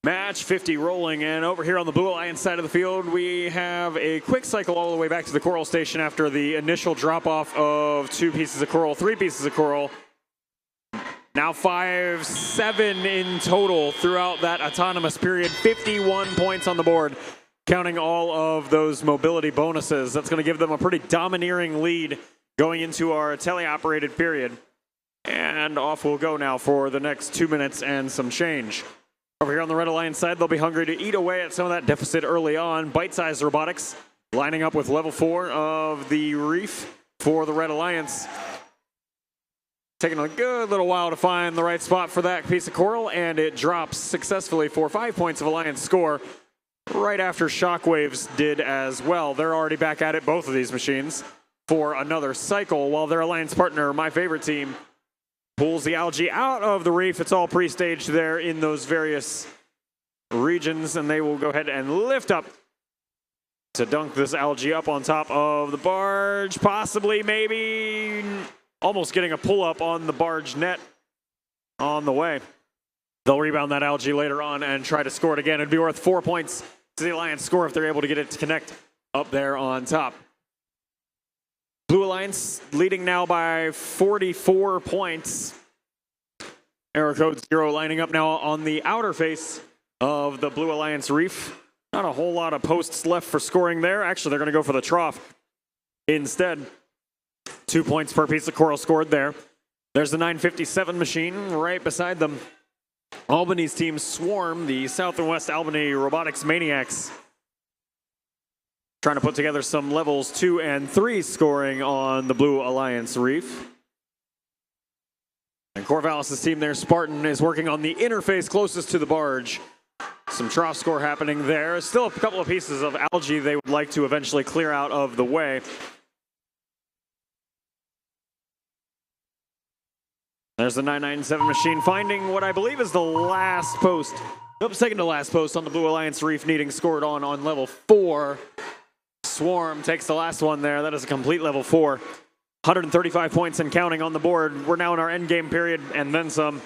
Match 50 rolling, and over here on the Blue Alliance side of the field, we have a quick cycle all the way back to the coral station after the initial drop-off of 2 pieces of coral, 3 pieces of coral. Now 5, 7 in total throughout that autonomous period. 51 points on the board, counting all of those mobility bonuses. That's going to give them a pretty domineering lead going into our teleoperated period. And off we'll go now for the next 2 minutes and some change. Over here on the Red Alliance side, they'll be hungry to eat away at some of that deficit early on. Bite-sized Robotics lining up with level 4 of the Reef for the Red Alliance. Taking a good little while to find the right spot for that piece of coral, and it drops successfully for 5 points of Alliance score right after Shockwaves did as well. They're already back at it, both of these machines, for another cycle, while their Alliance partner, my favorite team, pulls the algae out of the reef. It's all pre-staged there in those various regions, and they will go ahead and lift up to dunk this algae up on top of the barge, possibly, maybe, almost getting a pull-up on the barge net on the way. They'll rebound that algae later on and try to score it again. It'd be worth 4 points to the Alliance score if they're able to get it to connect up there on top. Blue Alliance leading now by 44 points. Error code 0 lining up now on the outer face of the Blue Alliance Reef. Not a whole lot of posts left for scoring there. Actually, they're going to go for the trough instead. 2 points per piece of coral scored there. There's the 957 machine right beside them. Albany's team Swarm, the South and West Albany Robotics Maniacs, trying to put together some levels 2 and 3 scoring on the Blue Alliance Reef. And Corvallis' team there, Spartan, is working on the interface closest to the barge. Some trough score happening there. Still a couple of pieces of algae they would like to eventually clear out of the way. There's the 997 machine finding what I believe is the last post. Nope, second to last post on the Blue Alliance Reef, needing scored on level 4. Swarm takes the last one there. That is a complete level 4. 135 points and counting on the board. We're now in our end game period and then some.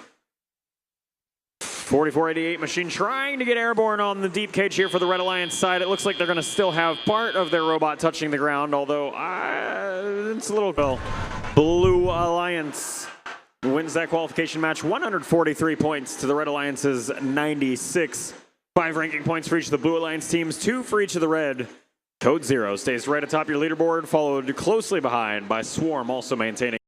4488 machine trying to get airborne on the deep cage here for the Red Alliance side. It looks like they're going to still have part of their robot touching the ground, although it's a little bill. Blue Alliance wins that qualification match, 143 points to the Red Alliance's 96. 5 ranking points for each of the Blue Alliance teams, 2 for each of the Red. Code 0 stays right atop your leaderboard, followed closely behind by Swarm, also maintaining